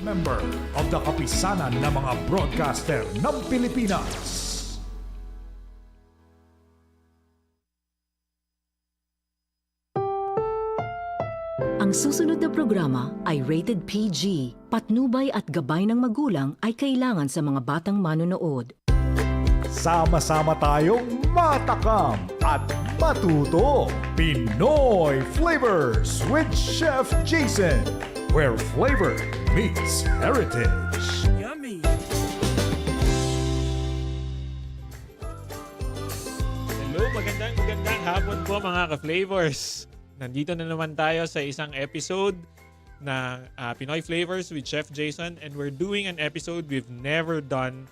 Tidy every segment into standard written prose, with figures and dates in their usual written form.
Member of the kapisanan ng mga broadcaster ng Pilipinas. Ang susunod na programa ay rated PG. Patnubay at gabay ng magulang ay kailangan sa mga batang manonood. Sama-sama tayong matakam at matuto. Pinoy Flavors with Chef Jayson, where flavor meets heritage. Yummy! Hello, magandang hapon po mga ka-flavors. Nandito na naman tayo sa isang episode ng Pinoy Flavors with Chef Jayson, and we're doing an episode we've never done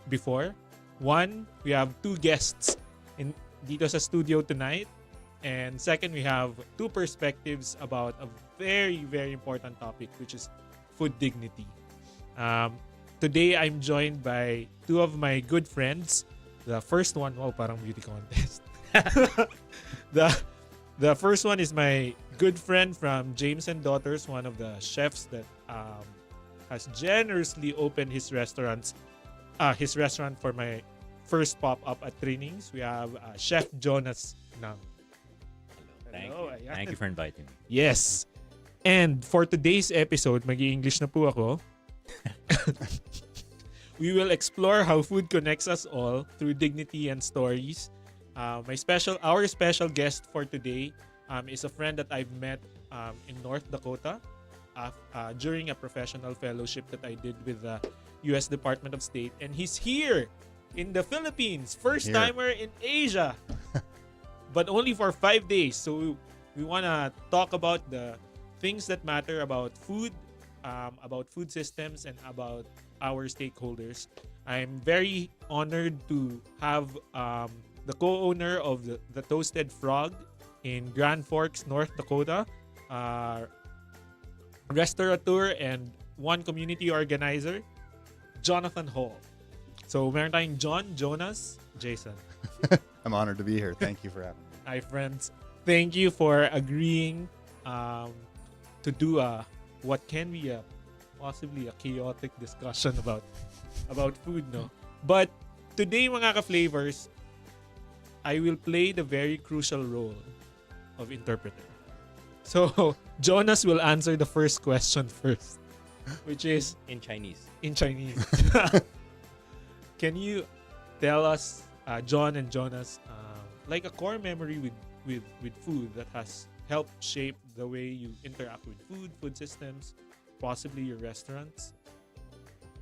before. One, we have two guests dito sa studio tonight. And second, we have two perspectives about a very, very important topic, which is food dignity. Today, I'm joined by two of my good friends. The first one, wow, parang beauty contest. The first one is my good friend from James and Daughters, one of the chefs that has generously opened his restaurant for my first pop-up at Trainings. We have Chef Jonas Nang. Hello. Thank you for inviting me. Yes. And for today's episode, mag-i-English na po ako. We will explore how food connects us all through dignity and stories. Our special guest for today is a friend that I've met in North Dakota during a professional fellowship that I did with the U.S. Department of State, and he's here in the Philippines, first timer in Asia, but only for 5 days. So we wanna talk about the things that matter about food systems, and about our stakeholders. I'm very honored to have the co-owner of the Toasted Frog in Grand Forks, North Dakota, restaurateur and one community organizer, Jonathan Hall. So meron tayong John, Jonas, Jayson. I'm honored to be here. Thank you for having me. Hi friends. Thank you for agreeing to do what can be possibly a chaotic discussion about food, no? But today, mga ka-flavors, I will play the very crucial role of interpreter. So, Jonas will answer the first question first, which is In Chinese. in Chinese. Can you tell us, John and Jonas, like a core memory with food that has helped shape the way you interact with food systems, possibly your restaurants?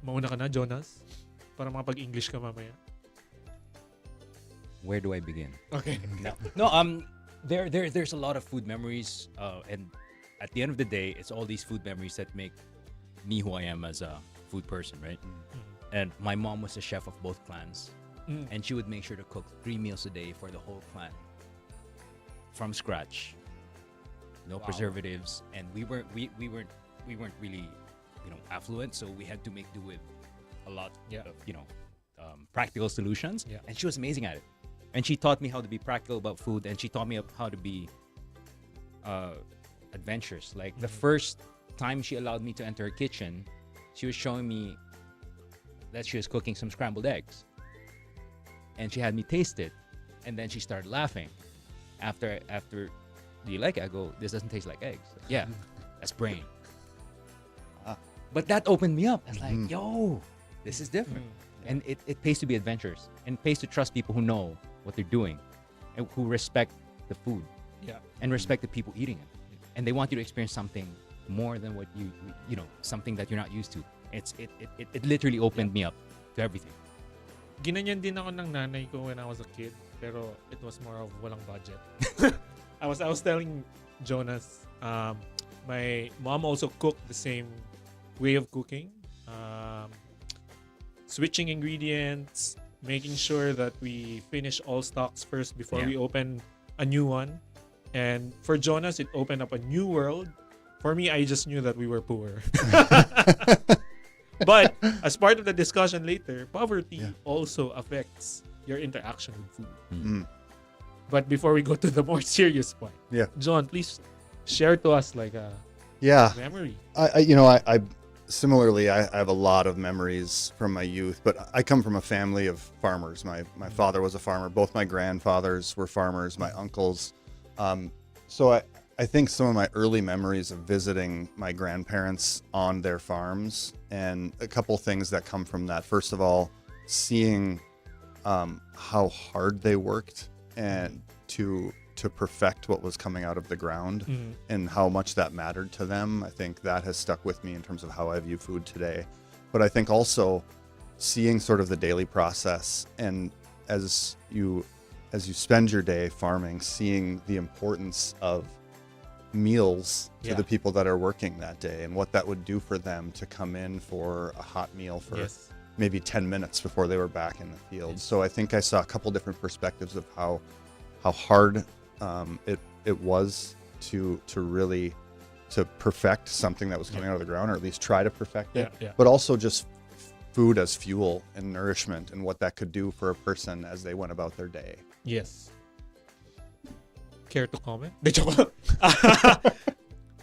Mauna ka na, Jonas, para makapag-English ka mamaya. Where do I begin? Okay. There's a lot of food memories, and at the end of the day, it's all these food memories that make me who I am as a food person, right? And my mom was a chef of both clans, and she would make sure to cook 3 meals a day for the whole clan from scratch, no preservatives, and we weren't really, affluent, so we had to make do with a lot of practical solutions. Yeah. And she was amazing at it, and she taught me how to be practical about food, and she taught me how to be adventurous. Like the first time she allowed me to enter her kitchen, she was showing me that she was cooking some scrambled eggs, and she had me taste it, and then she started laughing after do you like it? I go, this doesn't taste like eggs. Yeah, that's brain. But that opened me up. I was like, yo, this is different. And it pays to be adventurous, and pays to trust people who know what they're doing, and who respect the food, and respect the people eating it. And they want you to experience something more than what you know, something that you're not used to. It literally opened me up to everything. Ginanyan din ako ng nanay ko when I was a kid, pero it was more of walang budget. I was telling Jonas, my mom also cooked the same way of cooking, switching ingredients, making sure that we finish all stocks first before we open a new one. And for Jonas, it opened up a new world. For me, I just knew that we were poor. But as part of the discussion later, poverty also affects your interaction with food. But before we go to the more serious part, John, please share to us like a memory. similarly, I have a lot of memories from my youth, but I come from a family of farmers. My father was a farmer. Both my grandfathers were farmers, my uncles. So I think some of my early memories of visiting my grandparents on their farms, and a couple things that come from that. First of all, seeing how hard they worked and to perfect what was coming out of the ground, and how much that mattered to them. I think that has stuck with me in terms of how I view food today. But I think also seeing sort of the daily process, and as you spend your day farming, seeing the importance of meals to the people that are working that day, and what that would do for them to come in for a hot meal for maybe 10 minutes before they were back in the field. So I think I saw a couple different perspectives of how hard it was to really to perfect something that was coming out of the ground, or at least try to perfect it. But also just food as fuel and nourishment, and what that could do for a person as they went about their day. Yes. Care to comment? De joke lang.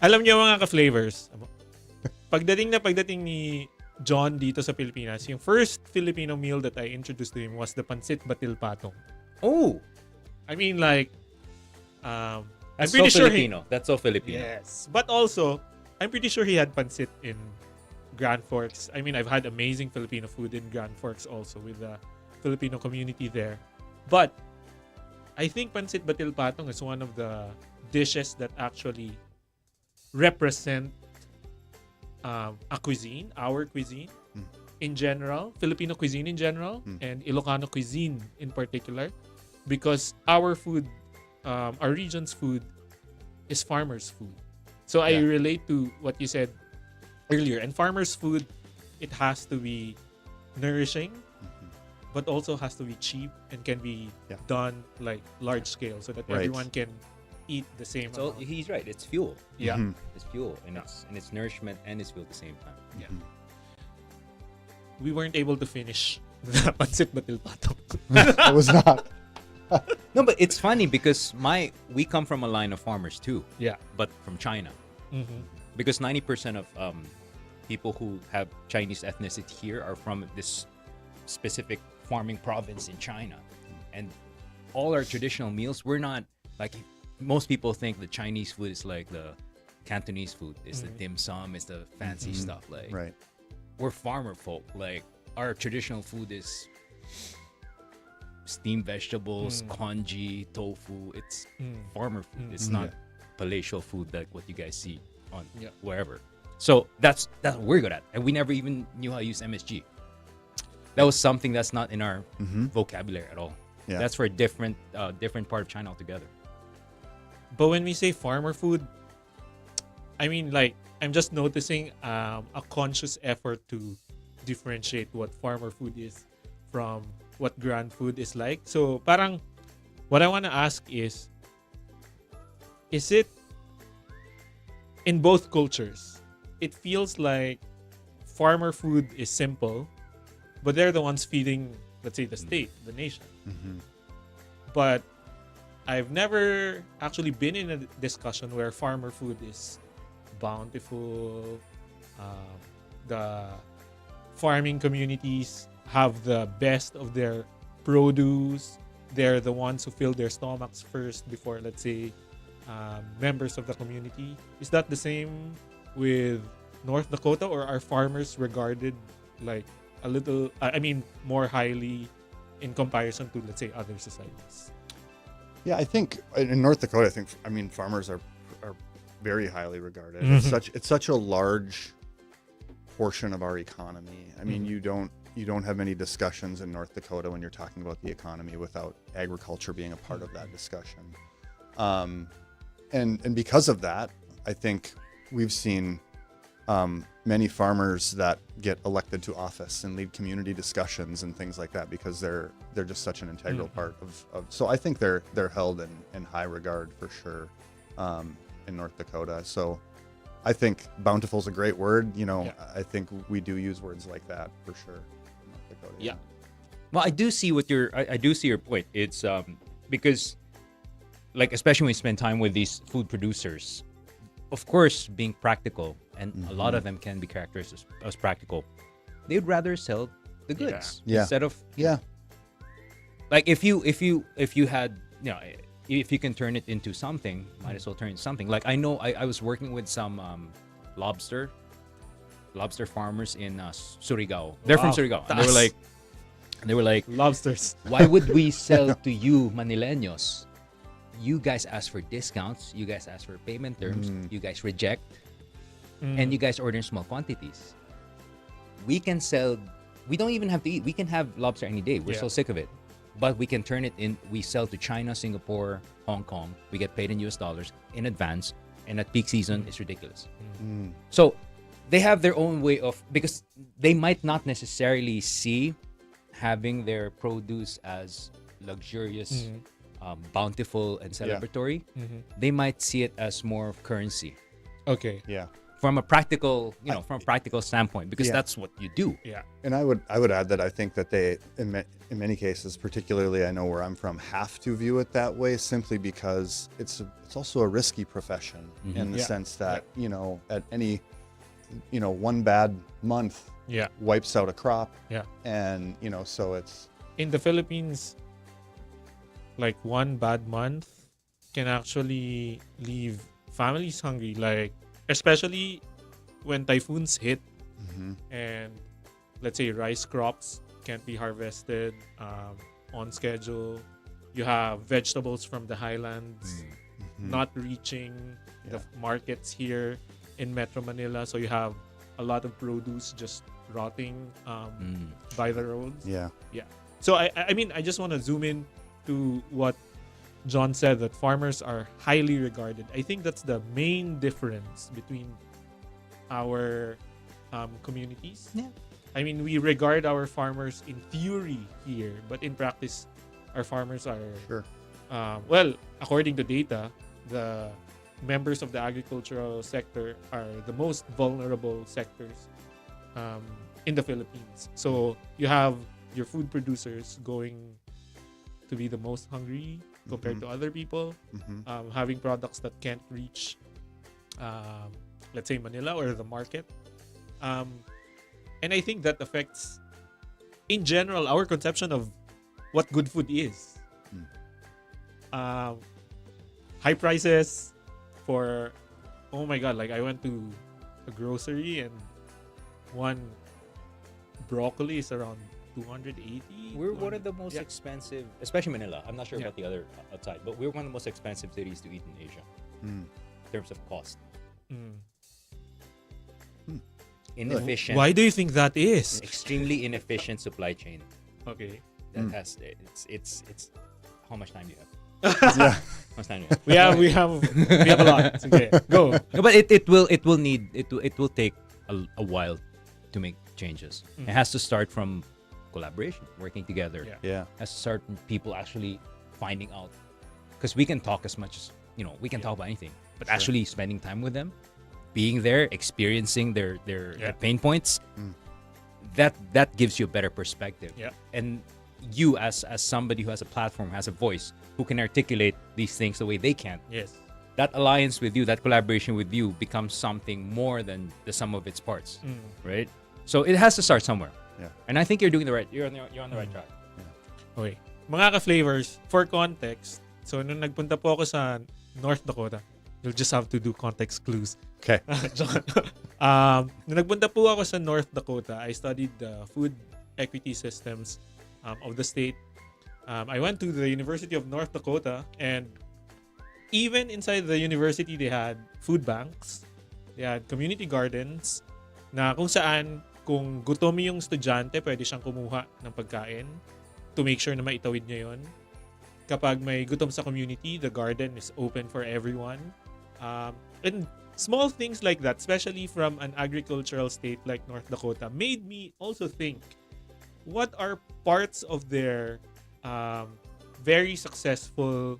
Alam niyo mga ka-flavors, pagdating ni John dito sa Pilipinas, yung first Filipino meal that I introduced to him was the pancit batil patong. Oh, I mean, like, I'm that's pretty so sure Filipino. That's so Filipino. Yes. But also, I'm pretty sure he had pancit in Grand Forks. I mean, I've had amazing Filipino food in Grand Forks also, with the Filipino community there. But I think pancit batil patong is one of the dishes that actually represent a cuisine, our cuisine in general, Filipino cuisine in general, and Ilocano cuisine in particular, because our food, our region's food, is farmers' food. So I relate to what you said earlier. And farmers' food, it has to be nourishing, but also has to be cheap and can be done like large scale, so that everyone can eat the same So amount. he's right. It's fuel. Yeah. It's fuel, and it's nourishment and it's fuel at the same time. Yeah. We weren't able to finish the pancit batil patong. It was not. No, but it's funny because we come from a line of farmers too. Yeah. But from China, because 90% of people who have Chinese ethnicity here are from this specific farming province in China, and all our traditional meals, we're not like most people think the Chinese food is like the Cantonese food, is the dim sum, is the fancy stuff. Like, we're farmer folk. Like, our traditional food is steamed vegetables, congee, tofu. It's farmer food. It's not palatial food like what you guys see on wherever. So that's what we're good at, and we never even knew how to use MSG. That was something that's not in our vocabulary at all. Yeah. That's for a different part of China altogether. But when we say farmer food, I mean, like, I'm just noticing a conscious effort to differentiate what farmer food is from what grand food is like. So parang what I want to ask is it in both cultures, it feels like farmer food is simple, but they're the ones feeding, let's say, the state, the nation. But I've never actually been in a discussion where farmer food is bountiful. The farming communities have the best of their produce. They're the ones who fill their stomachs first before, let's say, members of the community. Is that the same with North Dakota, or are farmers regarded like a little, more highly in comparison to, let's say, other societies? Yeah, I think in North Dakota, farmers are very highly regarded. It's such a large portion of our economy. I mean, you don't have many discussions in North Dakota when you're talking about the economy without agriculture being a part of that discussion. And because of that, I think we've seen many farmers that get elected to office and lead community discussions and things like that, because they're just such an integral part of. So I think they're held in high regard for sure in North Dakota. So I think bountiful is a great word. I think we do use words like that for sure in North Dakota. Yeah. Well, I do see I do see your point. It's because, like, especially when you spend time with these food producers, of course, being practical, and a lot of them can be characterized as practical. They'd rather sell the goods Yeah. instead of Yeah. like if you had, you know, if you can turn it into something, might as well turn it into something. Like I know I was working with some lobster farmers in Surigao. They're from Wow. Surigao. And they were like, Lobsters. why would we sell to you Manileños? You guys ask for discounts, you guys ask for payment terms, you guys reject, and you guys order in small quantities. We can sell, we don't even have to eat. We can have lobster any day. We're so sick of it. But we can turn it in, we sell to China, Singapore, Hong Kong. We get paid in US dollars in advance. And at peak season, it's ridiculous. So they have their own way of, because they might not necessarily see having their produce as luxurious, bountiful, and celebratory. They might see it as more of currency. Okay. Yeah. From a practical, from a practical standpoint, because that's what you do. Yeah. And I would add that I think that they, in many cases, particularly I know where I'm from, have to view it that way simply because it's also a risky profession in the sense that at any one bad month wipes out a crop. Yeah. And so it's In the Philippines, like one bad month can actually leave families hungry. Like, especially when typhoons hit and let's say rice crops can't be harvested on schedule. You have vegetables from the highlands not reaching the markets here in Metro Manila. So you have a lot of produce just rotting by the roads. yeah. So I mean, I just want to zoom in to what John said, that farmers are highly regarded. I think that's the main difference between our communities. Yeah. I mean, we regard our farmers in theory here, but in practice, our farmers are, Sure. well, according to data, the members of the agricultural sector are the most vulnerable sectors in the Philippines. So you have your food producers going to be the most hungry compared to other people, having products that can't reach, let's say, Manila or the market. And I think that affects, in general, our conception of what good food is. High prices for, oh my God, like I went to a grocery and one broccoli is around 280. We're one of the most Yeah. expensive, especially Manila. I'm not sure Yeah. about the other outside, but we're one of the most expensive cities to eat in Asia in terms of cost. Inefficient. Why do you think that is? Extremely inefficient supply chain. Okay. That has it's how much time do you have? Yeah. How much time do you have? We have a lot. Okay, go. No, but it will take a while to make changes. It has to start from collaboration, working together. Yeah. Yeah. Has to start from people actually finding out, because we can talk as much as we can talk about anything, but actually spending time with them, being there, experiencing their pain points, that gives you a better perspective. Yeah. And you as somebody who has a platform, has a voice, who can articulate these things the way they can, Yes. that alliance with you, that collaboration with you becomes something more than the sum of its parts, right? So it has to start somewhere. Yeah. And I think you're on the right track. Okay. Mga ka-flavors, for context, so nung nagpunta po ako sa North Dakota, you'll just have to do context clues. Okay. Nung nagpunta po ako sa North Dakota, I studied the food equity systems of the state. I went to the University of North Dakota, and even inside the university, they had food banks, they had community gardens, na kung saan, kung gutom yung estudyante, pwede siyang kumuha ng pagkain to make sure na maitawid niya yun. Kapag may gutom sa community, the garden is open for everyone. And small things like that, especially from an agricultural state like North Dakota, made me also think, what are parts of their very successful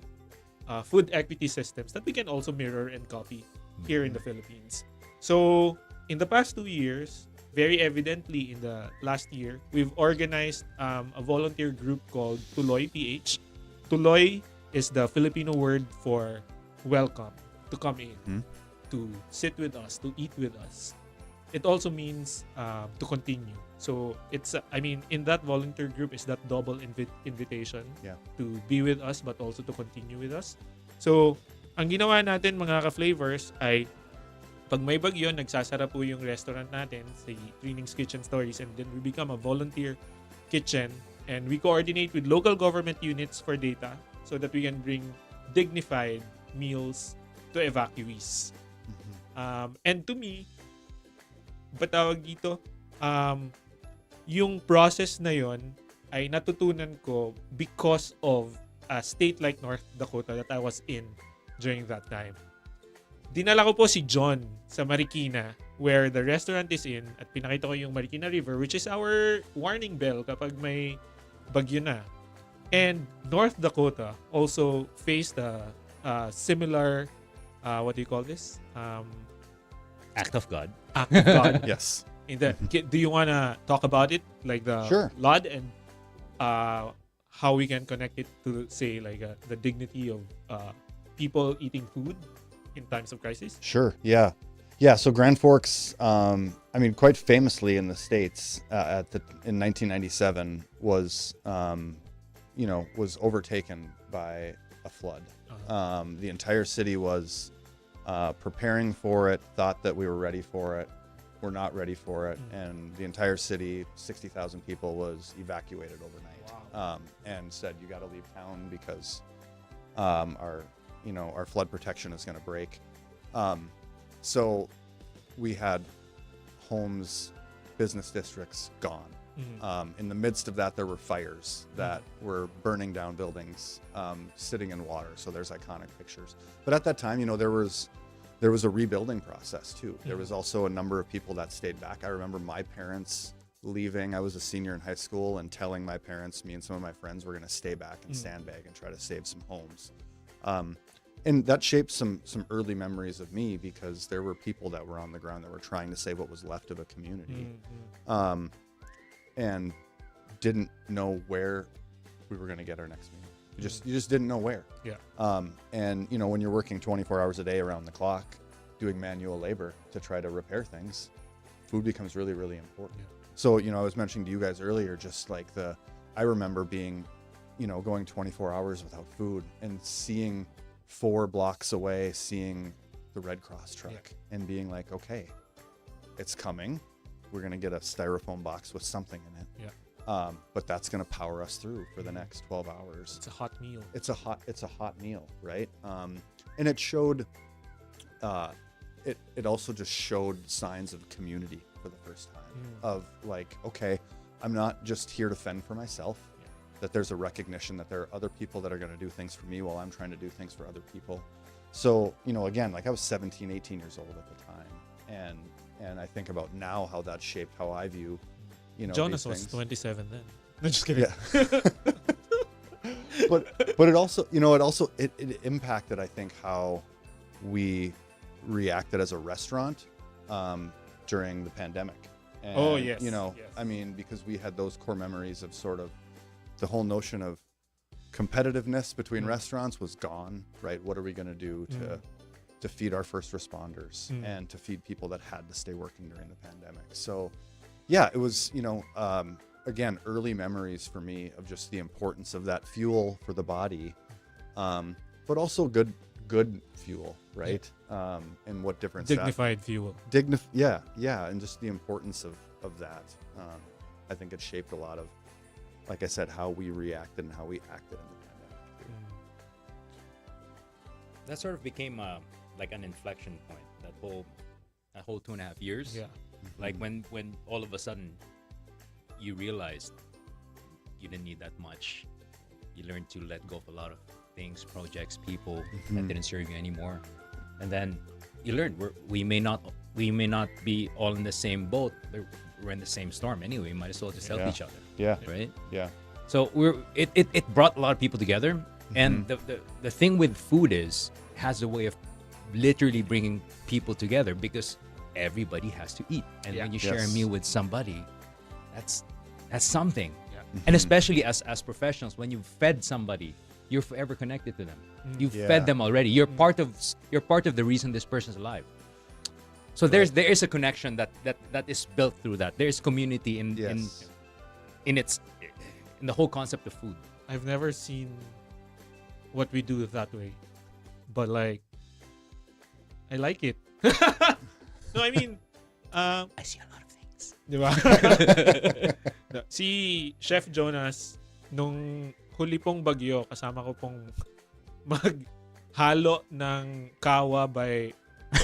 food equity systems that we can also mirror and copy here in the Philippines? So, in the past 2 years, very evidently in the last year, we've organized a volunteer group called Tuloy PH. Tuloy is the Filipino word for welcome, to come in. to sit with us, to eat with us, it also means to continue. So it's in that volunteer group is that double invitation to be with us but also to continue with us. So ang ginawa natin mga ka-flavors ay pag may bagyo, nagsasara po yung restaurant natin sa Trainings Kitchen Stories, and then we become a volunteer kitchen, and we coordinate with local government units for data so that we can bring dignified meals to evacuees. And to me, patawag dito, yung process na yon ay natutunan ko because of a state like North Dakota that I was in during that time. Dinala ko po si John sa Marikina where the restaurant is in, at pinakita ko yung Marikina River, which is our warning bell kapag may bagyo na. And North Dakota also faced a similar, what do you call this? Act of God. Act of God. Yes. Do you want to talk about it, like the Sure. flood, and how we can connect it to, say, like the dignity of people eating food in times of crisis? Sure. Yeah. So Grand Forks, quite famously in the States, in 1997 was overtaken by a flood. The entire city was preparing for it, thought that we were ready for it. We're not ready for it. And the entire city, 60,000 people, was evacuated overnight. Wow. And said, you got to leave town because our flood protection is going to break. So we had homes, business districts gone. In the midst of that, there were fires that were burning down buildings, sitting in water. So there's iconic pictures. But at that time, there was a rebuilding process too. There was also a number of people that stayed back. I remember my parents leaving. I was a senior in high school and telling my parents, me and some of my friends were going to stay back and sandbag and try to save some homes. And that shaped some early memories of me because there were people that were on the ground that were trying to save what was left of a community. And didn't know where we were going to get our next meal. You just didn't know where. Yeah. And when you're working 24 hours a day around the clock, doing manual labor to try to repair things, food becomes really, really important. Yeah. So, I was mentioning to you guys earlier, just like I remember being, going 24 hours without food and seeing 4 blocks away, seeing the Red Cross truck and being like, okay, it's coming. We're going to get a styrofoam box with something in it. Yeah. But that's going to power us through for the next 12 hours. It's a hot meal. It's a hot meal, right? And it showed, it also just showed signs of community for the first time of like, okay, I'm not just here to fend for myself, that there's a recognition that there are other people that are going to do things for me while I'm trying to do things for other people. So, again, like I was 17, 18 years old at the time. And I think about now how that shaped how I view, Jonas these was things. 27 then. No, just kidding. Yeah. but it also, it impacted, I think, how we reacted as a restaurant during the pandemic. And, yes. Yes. Because we had those core memories of sort of the whole notion of competitiveness between restaurants was gone, right? What are we going to do to feed our first responders and to feed people that had to stay working during the pandemic? So, yeah, it was, again, early memories for me of just the importance of that fuel for the body, but also good fuel, right? And what difference Dignified fuel. Yeah, and just the importance of that. I think it shaped a lot of, like I said, how we reacted and how we acted in the pandemic. That sort of became like an inflection point. That whole 2.5 years. Yeah. Like when all of a sudden you realized you didn't need that much. You learned to let go of a lot of things, projects, people that didn't serve you anymore. And then you learned we may not be all in the same boat. We're in the same storm anyway. Might as well just help each other. Yeah. Right? Yeah. So it brought a lot of people together. And the thing with food has a way of literally bringing people together because everybody has to eat. And when you share a meal with somebody, that's something. Yeah. And especially as professionals, when you've fed somebody, you're forever connected to them. You've fed them already. You're part of the reason this person's alive. So there is a connection that is built through that. There is community in Yes. in the whole concept of food. I've never seen what we do that way, but like, I like it. No, I mean, I see a lot of things. di ba? Si Chef Jonas, nung huli pong bagyo, kasama ko pong maghalo ng kawa by,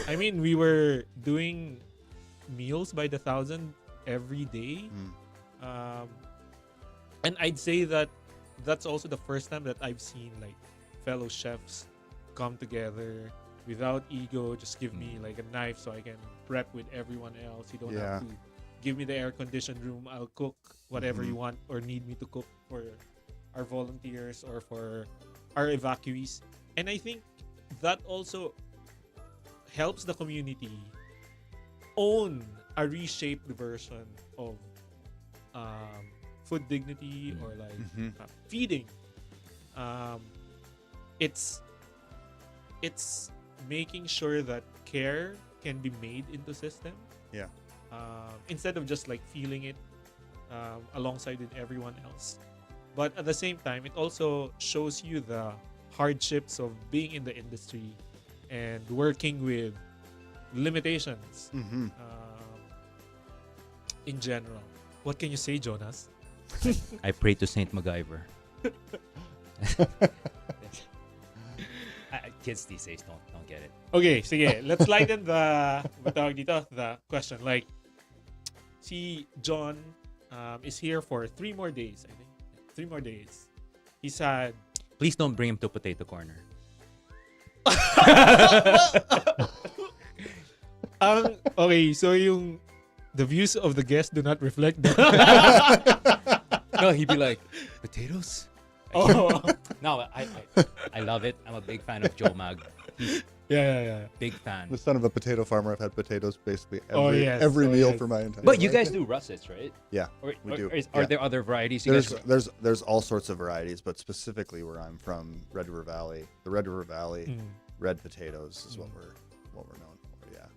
I mean, we were doing meals by the thousand every day. And I'd say that that's also the first time that I've seen like fellow chefs come together without ego. Just give me like a knife so I can prep with everyone else. You don't Yeah. have to give me the air-conditioned room. I'll cook whatever you want or need me to cook for our volunteers or for our evacuees. And I think that also helps the community own a reshaped version of food dignity or like feeding. It's making sure that care can be made into system. Yeah. Instead of just like feeling it alongside with everyone else. But at the same time, it also shows you the hardships of being in the industry and working with limitations in general. What can you say, Jonas? I pray to Saint MacGyver. Kids these days don't get it. Okay, sige. Let's lighten the question. Like, si John is here for 3 more days, I think. 3 more days. He's had... Please don't bring him to Potato Corner. Okay, so the views of the guest do not reflect that. No, he'd be like, potatoes? Oh. No, I love it. I'm a big fan of Joe Mag. He's Yeah. big fan. The son of a potato farmer, I've had potatoes basically Oh, every meal yes. for my entire But you life. guys do russets, right? Yeah, Or, we do. Are Yeah. there other varieties? You guys There's all sorts of varieties, but specifically where I'm from, Red River Valley, the Red River Valley, red potatoes is what we're known for. Yeah.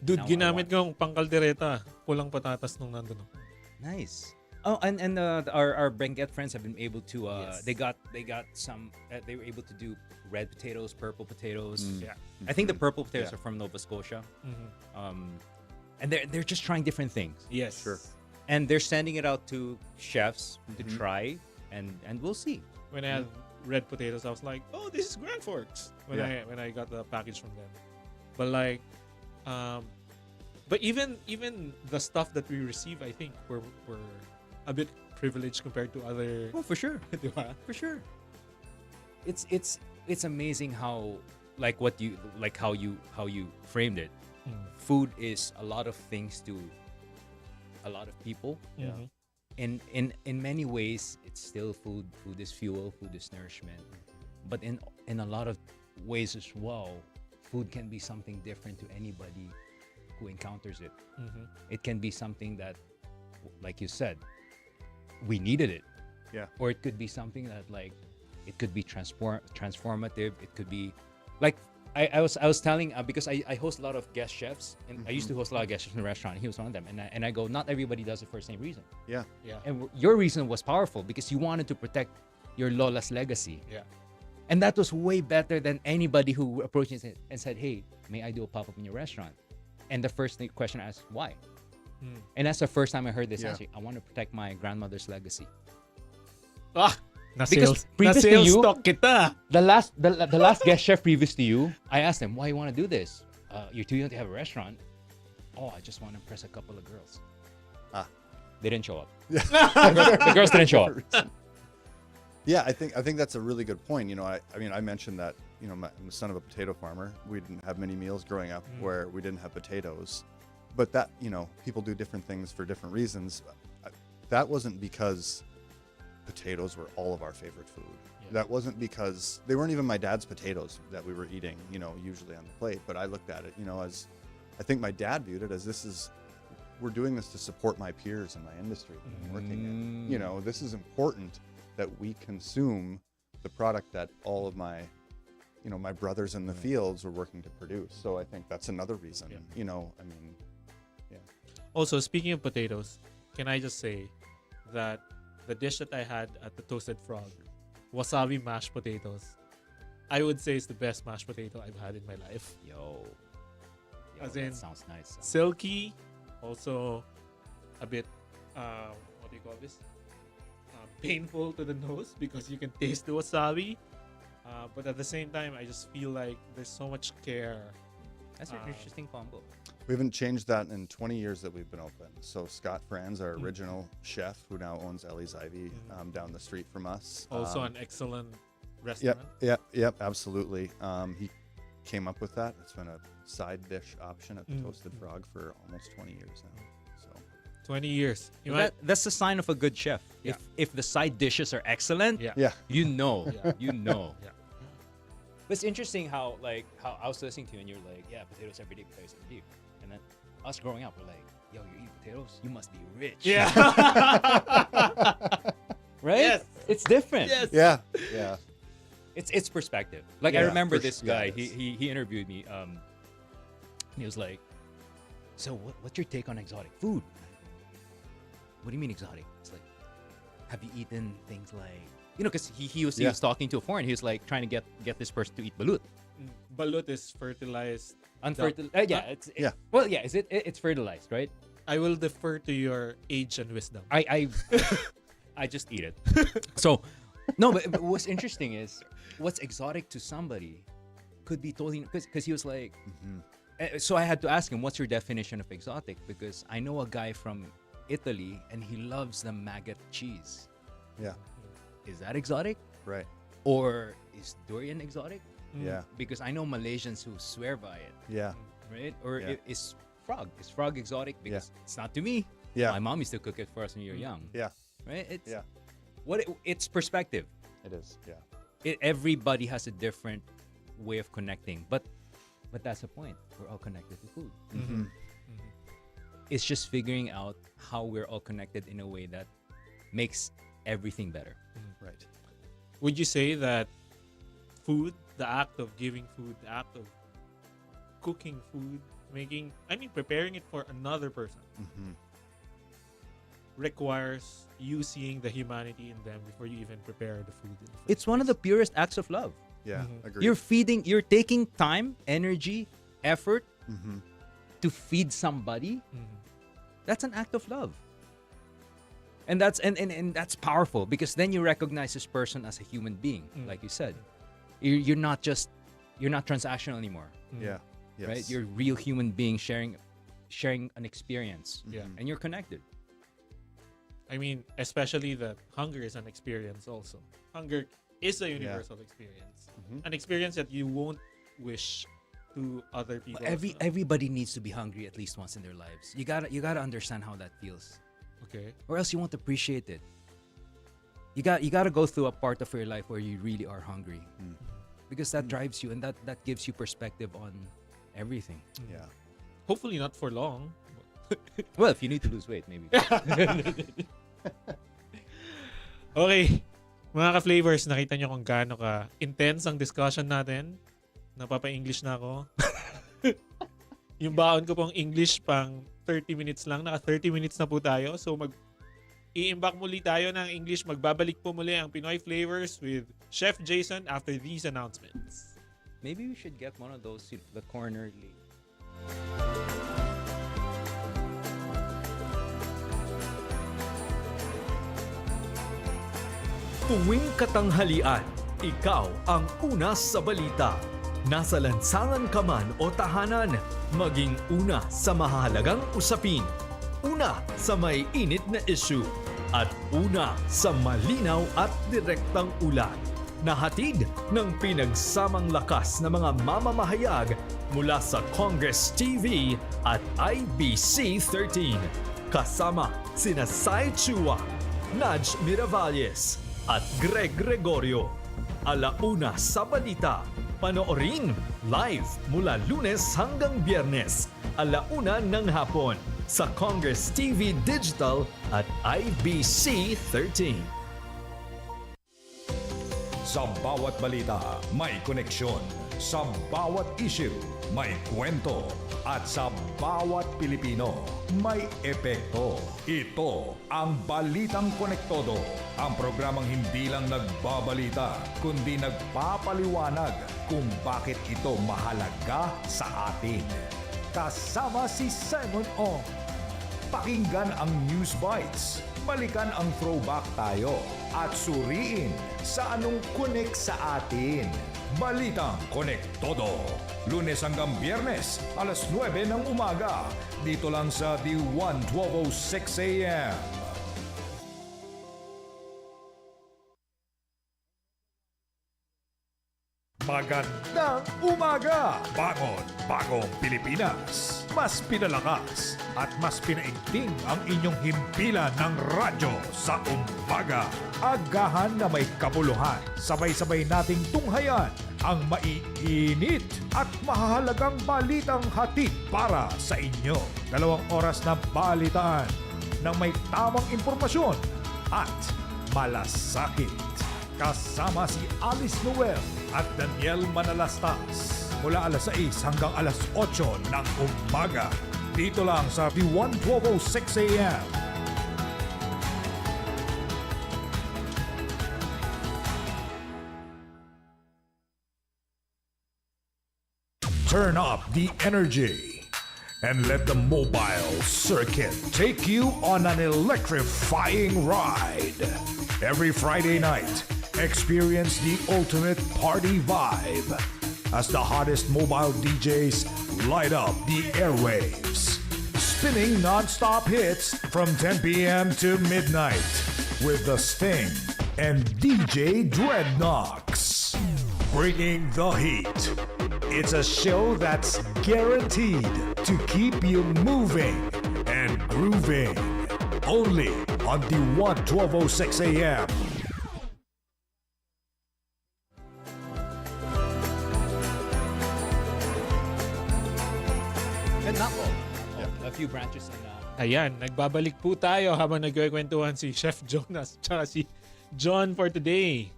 Dude, Now I ginamit kong pangkaldereta. Pulang patatas nung nandun. Nice. Oh, and our Benguet friends have been able to. Yes. They got some. They were able to do red potatoes, purple potatoes. Yeah. I think the purple potatoes Yeah. are from Nova Scotia. And they're just trying different things. Yes. Sure. And they're sending it out to chefs to try, and we'll see. When I had red potatoes, I was like, "Oh, this is Grand Forks." When Yeah. I got the package from them, but like, but even the stuff that we receive, I think we're a bit privileged compared to other. Oh, for sure. Di ba? For sure. It's amazing how how you framed it. Food is a lot of things to a lot of people. Yeah. In many ways it's still food. Food is fuel, food is nourishment. But in a lot of ways as well, food can be something different to anybody who encounters it. It can be something that, like you said, we needed it. Yeah. Or it could be something that like it could be transformative. It could be like I was telling because I host a lot of guest chefs, and I used to host a lot of guest chefs in the restaurant. He was one of them, and I go, not everybody does it for the same reason. Yeah. Yeah. And your reason was powerful because you wanted to protect your Lola's legacy. Yeah. And that was way better than anybody who approached me and said, "Hey, may I do a pop-up in your restaurant?" And the first question I asked, why? And that's the first time I heard this answer. I want to protect my grandmother's legacy. Na-sales, previous to na-sales you- stock kita. The last guest chef previous to you, I asked them, why you want to do this? You're too young to have a restaurant. Oh, I just want to impress a couple of girls. They didn't show up. The girls didn't show up. Yeah, I think that's a really good point. You know, I mean, I mentioned that, you know, I'm the son of a potato farmer. We didn't have many meals growing up where we didn't have potatoes. But that, you know, people do different things for different reasons. That wasn't because potatoes were all of our favorite food. Yeah. That wasn't because they weren't even my dad's potatoes that we were eating, you know, usually on the plate. But I looked at it, you know, as I think my dad viewed it as we're doing this to support my peers in my industry that I'm working in. You know, this is important that we consume the product that all of my my brothers in the fields were working to produce. So I think that's another reason. I mean, yeah. Also, speaking of potatoes, can I just say that the dish that I had at the Toasted Frog, wasabi mashed potatoes, I would say is the best mashed potato I've had in my life. Yo, As in, that sounds nice. Silky, also a bit, what do you call this? Painful to the nose because you can taste the wasabi. But at the same time, I just feel like there's so much care. That's an interesting combo. We haven't changed that in 20 years that we've been open. So Scott Franz, our original chef, who now owns Ellie's Ivy down the street from us. Also an excellent restaurant. Yep, absolutely. He came up with that. It's been a side dish option at the Toasted Frog for almost 20 years now. So 20 years. You might, That's the sign of a good chef. Yeah. If the side dishes are excellent, yeah. you know. Yeah. You know. Yeah. But it's interesting how I was listening to you and you're like, yeah, potatoes every day, potatoes every day. And then us growing up, we're like, yo, you eat potatoes? You must be rich. Yeah. Right? Yes. It's different. Yes. yeah. It's perspective. Like I Yeah, remember for this sure. guy. Yeah, it is. He interviewed me. He was like, "So what's your take on exotic food?" What do you mean exotic? It's like, have you eaten things like because he was talking to a foreign. He was like trying to get this person to eat balut. Balut is fertilized. Unfertilized. Yeah. Well, yeah. It's fertilized, right? I will defer to your age and wisdom. I just eat it. So, no, but what's interesting is what's exotic to somebody could be totally because he was like. So I had to ask him, "What's your definition of exotic?" Because I know a guy from Italy and he loves the maggot cheese. Yeah. Is that exotic? Right. Or is durian exotic? Yeah. Because I know Malaysians who swear by it, Yeah. right? Or Yeah. is frog exotic? Because it's not to me. Yeah. My mom used to cook it for us when we were young, Yeah. right? It's Yeah. it's perspective. It is. Yeah. Everybody has a different way of connecting, but that's the point. We're all connected to food. It's just figuring out how we're all connected in a way that makes everything better. Right. Would you say that food, the act of giving food, the act of cooking food, preparing it for another person, requires you seeing the humanity in them before you even prepare the food? In the first It's one of the purest acts of love. Yeah. Agreed. You're taking time, energy, effort to feed somebody. That's an act of love. And that's and that's powerful because then you recognize this person as a human being, like you said. You're not transactional anymore, Yeah. Yes. right? You're a real human being sharing an experience, Yeah. and you're connected. Especially that hunger is an experience also. Hunger is a universal experience. An experience that you won't wish to other people. Everybody needs to be hungry at least once in their lives. You gotta understand how that feels, Okay. or else you won't appreciate it. You gotta go through a part of your life where you really are hungry, because that drives you and that gives you perspective on everything. Yeah. Hopefully not for long. Well, if you need to lose weight, maybe. Okay. Mga ka-flavors, nakita nyo kung gaano ka intense ang discussion natin. Napapa-English na ako. Yung baon ko pong English pang 30 minutes lang. Naka 30 minutes na po tayo. So i-imbak muli tayo ng English. Magbabalik po muli ang Pinoy Flavors with Chef Jayson after these announcements. Maybe we should get one of those, the corner league. Tuwing katanghalian, ikaw ang una sa balita. Nasa lansangan ka man o tahanan, maging una sa mahalagang usapin. Una sa may init na issue. At una sa malinaw at direktang ulat. Nahatid ng pinagsamang lakas ng mga mamamahayag mula sa Congress TV at IBC 13. Kasama sina Sai Chua, Naj Miravalles at Greg Gregorio. Alauna sa balita. Panoorin live mula Lunes hanggang Biyernes. Alauna ng hapon sa Congress TV Digital at IBC 13. Sa bawat balita, may koneksyon. Sa bawat issue, may kwento. At sa bawat Pilipino, may epekto. Ito ang Balitang Konektodo. Ang programang hindi lang nagbabalita, kundi nagpapaliwanag kung bakit ito mahalaga sa atin. Kasama si Simon Ong. Pakinggan ang News Bites. Balikan ang throwback tayo at suriin sa anong connect sa atin. Balitang Konektodo. Lunes hanggang Biyernes, alas 9 ng umaga. Dito lang sa DWAN 1206 AM. Magandang umaga! Bangon, bagong Pilipinas. Mas pinalakas at mas pinaigting ang inyong himpilan ng radyo sa umaga. Agahan na may kabuluhan. Sabay-sabay nating tunghayan ang maiinit at mahahalagang balitang hatid para sa inyo. 2 oras na balitaan ng may tamang impormasyon at malasakit. Kasama si Alice Noel at Daniel Manalastas mula alas 6 hanggang alas 8 ng umaga. Dito lang sa D1 1206 AM. Turn up the energy and let the mobile circuit take you on an electrifying ride. Every Friday night, experience the ultimate party vibe as the hottest mobile DJs light up the airwaves. Spinning non-stop hits from 10 p.m. to midnight with The Sting and DJ Dreadnoks. Bringing the heat. It's a show that's guaranteed to keep you moving and grooving. Only on the 1206 AM. And not all. A few branches in Ayan, nagbabalik po tayo habang nagkwentuhan si Chef Jonas tsaka si John for today.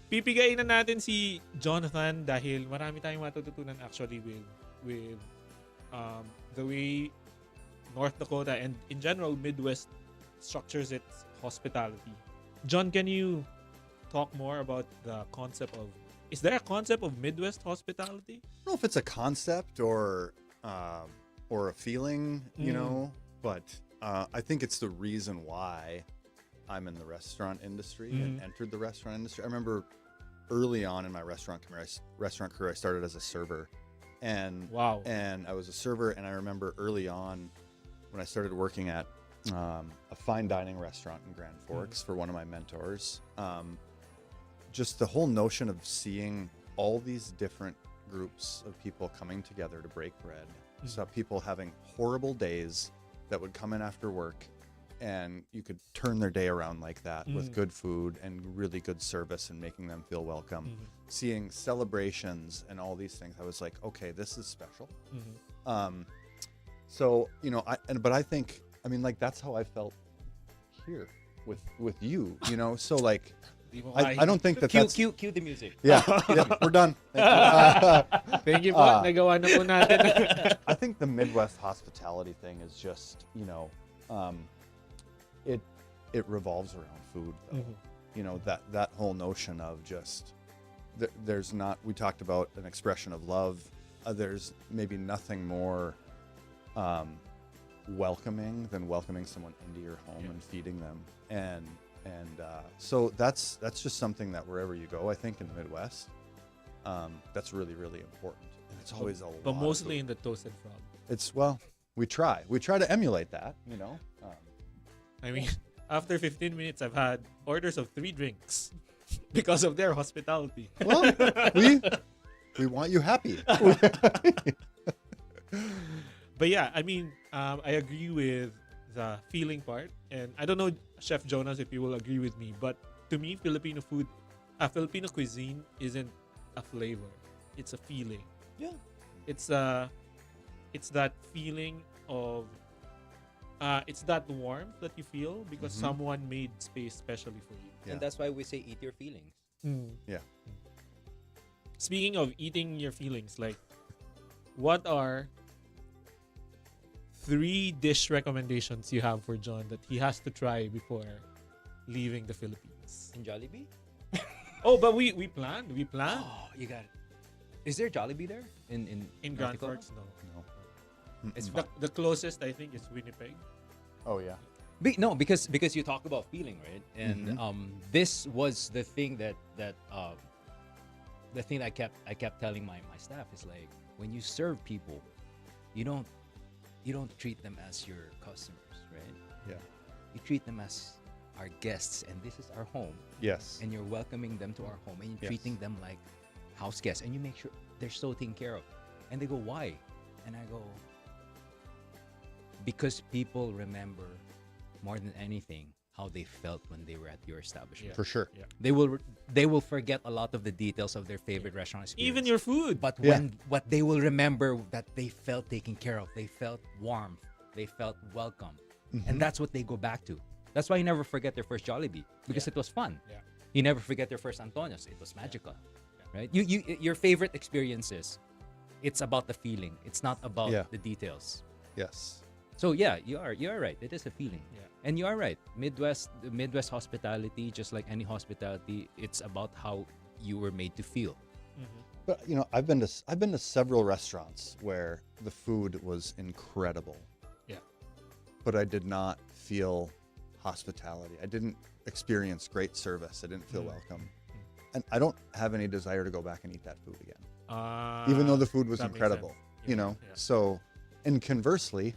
Pipigayin na natin si Jonathan dahil marami tayong matututunan actually with the way North Dakota and in general Midwest structures its hospitality. John, can you talk more about the concept of, is there a concept of Midwest hospitality? I don't know if it's a concept or a feeling, you know, but I think it's the reason why I'm in the restaurant industry and entered the restaurant industry. I remember early on in my restaurant career, I started as a server, and Wow. and I was a server, and I remember early on when I started working at a fine dining restaurant in Grand Forks for one of my mentors. Just the whole notion of seeing all these different groups of people coming together to break bread. So people having horrible days that would come in after work, and you could turn their day around like that with good food and really good service and making them feel welcome. Seeing celebrations and all these things, I was like, okay, this is special. So, you know, but I think, I mean, like, that's how I felt here with you, you know? So, like, I don't think that that's... Cue the music. Yeah, we're done. Thank you. Thank you po. Nagawa na po natin. I think the Midwest hospitality thing is just, you know, it revolves around food, though. You know, that whole notion of just, there's not, we talked about an expression of love. There's maybe nothing more welcoming than welcoming someone into your home and feeding them. And so that's just something that wherever you go, I think in the Midwest, that's really, really important. And it's always a lot. But mostly in the toasted frog. It's, well, we try to emulate that, you know. I mean, after 15 minutes, I've had orders of 3 drinks because of their hospitality. Well, we want you happy. But yeah, I mean, I agree with the feeling part, and I don't know, Chef Jonas, if you will agree with me, but to me, Filipino cuisine isn't a flavor; it's a feeling. Yeah. It's that feeling of, It's that feeling of it's that warmth that you feel because Mhm. someone made space specially for you. Yeah. And that's why we say eat your feelings. Yeah. Speaking of eating your feelings, like, what are 3 dish recommendations you have for John that he has to try before leaving the Philippines? In Jollibee? Oh, but we planned. We planned. Oh, you got it. Is there Jollibee there? In Grand Mexico? Forks, no. No. It's The, fun. the closest, I think, is Winnipeg. Oh yeah. No, because you talk about feeling, right? And Mhm. this was the thing that the thing that I kept telling my staff is like, when you serve people, you don't treat them as your customers, right? Yeah. You treat them as our guests, and this is our home, Yes. and you're welcoming them to our home, and you're Yes. treating them like house guests, and you make sure they're so taken care of. And they go, why? And I go, because people remember more than anything how they felt when they were at your establishment. For sure. Yeah. They will forget a lot of the details of their favorite restaurant experience. Even your food. But Yeah. when what they will remember that they felt taken care of, they felt warmth, they felt welcome, and that's what they go back to. That's why you never forget their first Jollibee because Yeah. it was fun. Yeah. You never forget their first Antonios. It was magical, right? Your favorite experiences, it's about the feeling. It's not about Yeah. the details. Yes. So yeah, you are right. It is a feeling. Yeah. And you are right. The Midwest hospitality, just like any hospitality, it's about how you were made to feel. But you know, I've been to several restaurants where the food was incredible. Yeah. But I did not feel hospitality. I didn't experience great service. I didn't feel welcome. And I don't have any desire to go back and eat that food again. Even though the food was that makes incredible, sense. you Yeah, know. yeah. So, and conversely,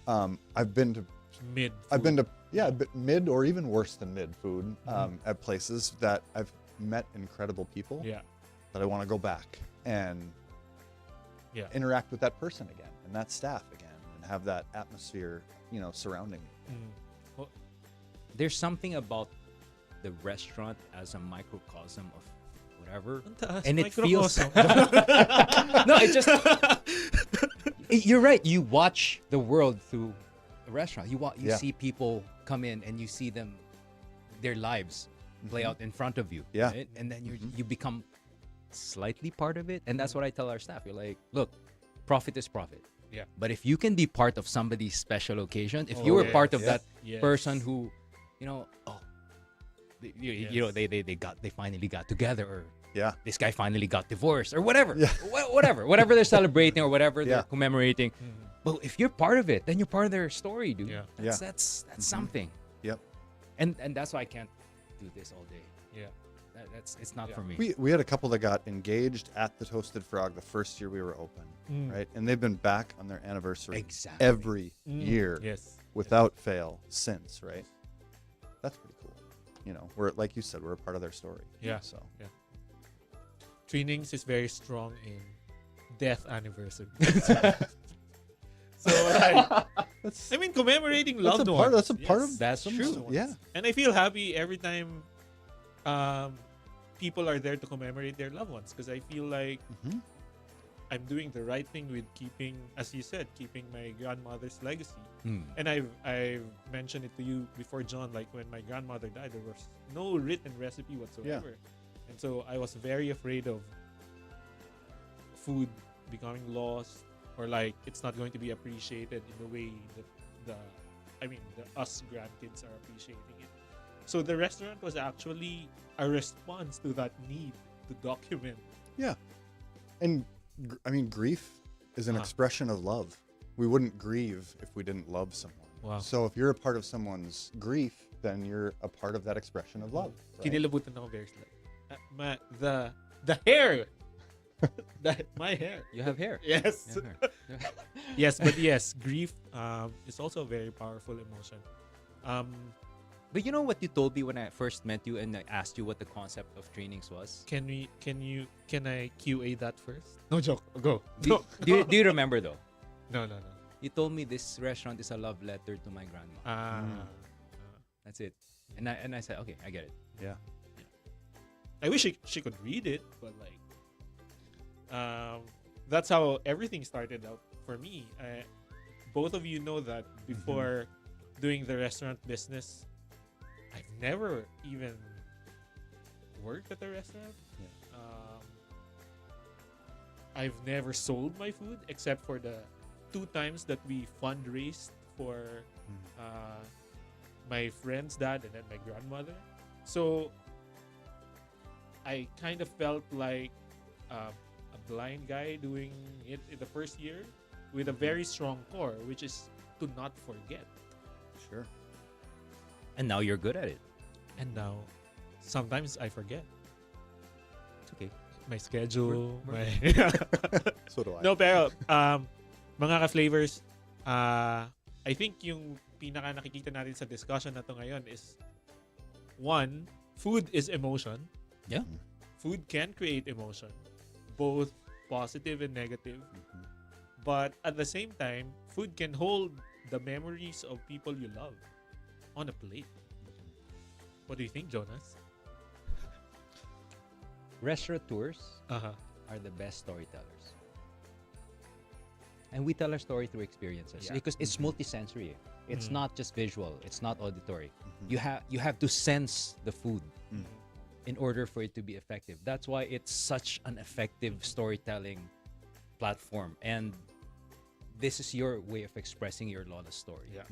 I've been to Mid. I've been to a bit mid or even worse than mid food at places that I've met incredible people Yeah. that I want to go back and Yeah. interact with that person again and that staff again and have that atmosphere, you know, surrounding me. Well, There's something about the restaurant as a microcosm of whatever, and it feels. No, it just. You're right. You watch the world through a restaurant. You Yeah. see people come in, and you see them, their lives play out in front of you. Yeah. Right? And then you become slightly part of it, and that's what I tell our staff. You're like, look, profit is profit. Yeah. But if you can be part of somebody's special occasion, if Oh, you were yes. part of Yes. that Yes. person who, they finally got together, or Yeah. this guy finally got divorced, or whatever, Yeah. whatever they're celebrating or whatever Yeah. they're commemorating. But if you're part of it, then you're part of their story, dude. Yeah. That's something. Yep. And that's why I can't do this all day. Yeah. It's not Yeah. for me. We had a couple that got engaged at the Toasted Frog the first year we were open, right? And they've been back on their anniversary Exactly. every year Yes. without fail since, right? That's pretty cool. You know, we're like you said, we're a part of their story. Yeah. So Trainings is very strong in death anniversary. So I mean, commemorating that's loved a part. ones. That's a part Yes. of That's some- true. Yeah. And I feel happy every time people are there to commemorate their loved ones, because I feel like Mhm. I'm doing the right thing with keeping, as you said, keeping my grandmother's legacy. Mm. And I've mentioned it to you before, John, like when my grandmother died, there was no written recipe whatsoever. And so I was very afraid of food becoming lost, or like it's not going to be appreciated in the way that us grandkids are appreciating it. So the restaurant was actually a response to that need to document. Yeah. And I mean, grief is an Uh-huh. expression of love. We wouldn't grieve if we didn't love someone. Wow. So if you're a part of someone's grief, then you're a part of that expression of love. Right? Kinilabutan ako very slightly. The hair. My hair. You have hair. Yes. You have hair. Yes, but yes, grief is also a very powerful emotion. But you know what you told me when I first met you and I asked you what the concept of trainings was? Can I QA that first? No joke. Go. Do, do you remember though? No. You told me this restaurant is a love letter to my grandma. That's it. And I said, okay, I get it. Yeah. I wish she could read it, but like, that's how everything started out for me. both of you know that before doing the restaurant business, I've never even worked at a restaurant. I've never sold my food except for the 2 times that we fundraised for my friend's dad and then my grandmother. So I kind of felt like a blind guy doing it in the first year with a very strong core, which is to not forget. Sure. And now you're good at it. And now, sometimes I forget It's okay. my schedule. So do I. No, pero mga ka-flavors, I think yung pinaka nakikita natin sa discussion na to ngayon is, one, food is emotion. Yeah. Food can create emotion, both positive and negative. But at the same time, food can hold the memories of people you love on a plate. What do you think, Jonas? Restaurateurs Uh-huh. are the best storytellers. And we tell our story through experiences Yeah. because it's multisensory. It's not just visual, it's not auditory. You have to sense the food in order for it to be effective. That's why it's such an effective storytelling platform. And this is your way of expressing your Lola's story. Yeah.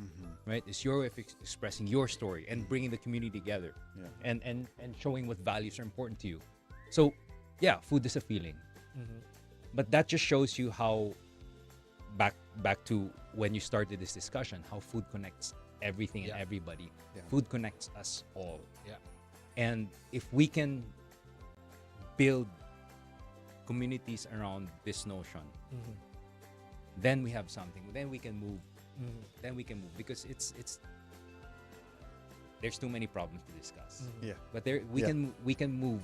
Right? It's your way of expressing your story and bringing the community together. Yeah. And showing what values are important to you. So, yeah, food is a feeling. But that just shows you how back to when you started this discussion, how food connects everything and everybody. Yeah. Food connects us all. Yeah. And if we can build communities around this notion, then we have something. Then we can move. Then we can move because it's there's too many problems to discuss. Yeah. But we can move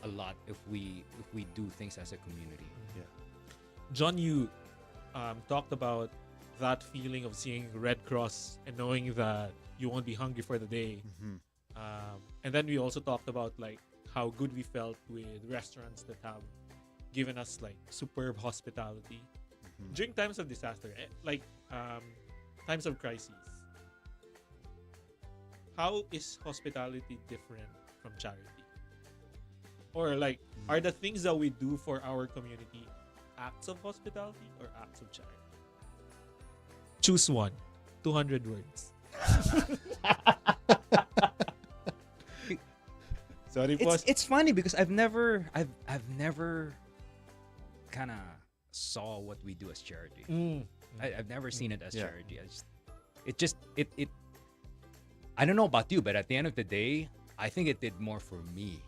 a lot if we do things as a community. Yeah. John, you talked about that feeling of seeing Red Cross and knowing that you won't be hungry for the day. And then we also talked about like how good we felt with restaurants that have given us like superb hospitality during times of disaster, like times of crises. How is hospitality different from charity? Or like, are the things that we do for our community acts of hospitality or acts of charity? Choose one. 200 words. Sorry, boss. It's funny because I've never kind of saw what we do as charity. I've never seen it as charity. It I don't know about you, but at the end of the day, I think it did more for me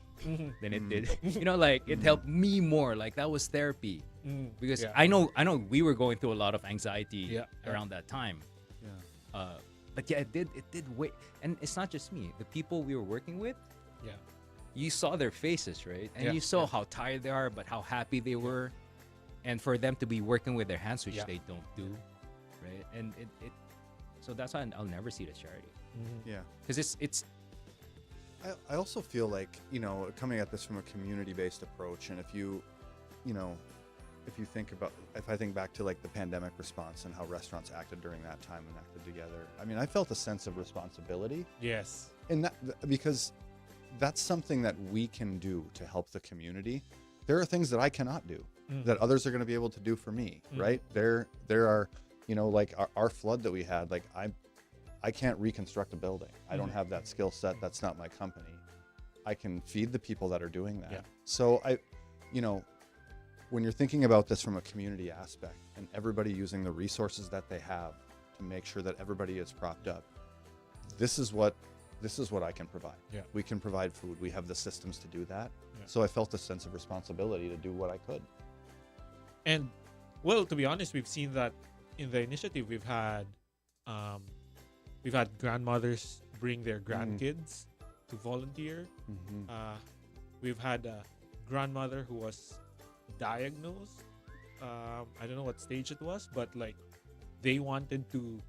than it did. Like it helped me more. Like that was therapy because I know we were going through a lot of anxiety around that time. Yeah. But yeah, it did wait, and it's not just me. The people we were working with, you saw their faces, right? And you saw how tired they are, but how happy they were, and for them to be working with their hands, which they don't do, right? And it so that's why I'll never see it as charity. Yeah. Because it's I also feel like, coming at this from a community-based approach, and if I think back to like the pandemic response and how restaurants acted during that time and acted together, I mean, I felt a sense of responsibility. Yes. And that, because that's something that we can do to help the community. There are things that I cannot do that others are going to be able to do for me, right? There are, like our flood that we had, like I can't reconstruct a building. I don't have that skill set. That's not my company. I can feed the people that are doing that. Yeah. So when you're thinking about this from a community aspect and everybody using the resources that they have to make sure that everybody is propped up, this is what I can provide. Yeah. We can provide food. We have the systems to do that. Yeah. So I felt a sense of responsibility to do what I could. And well, to be honest, we've seen that in the initiative. We've had grandmothers bring their grandkids to volunteer. We've had a grandmother who was diagnosed. I don't know what stage it was, but like they wanted to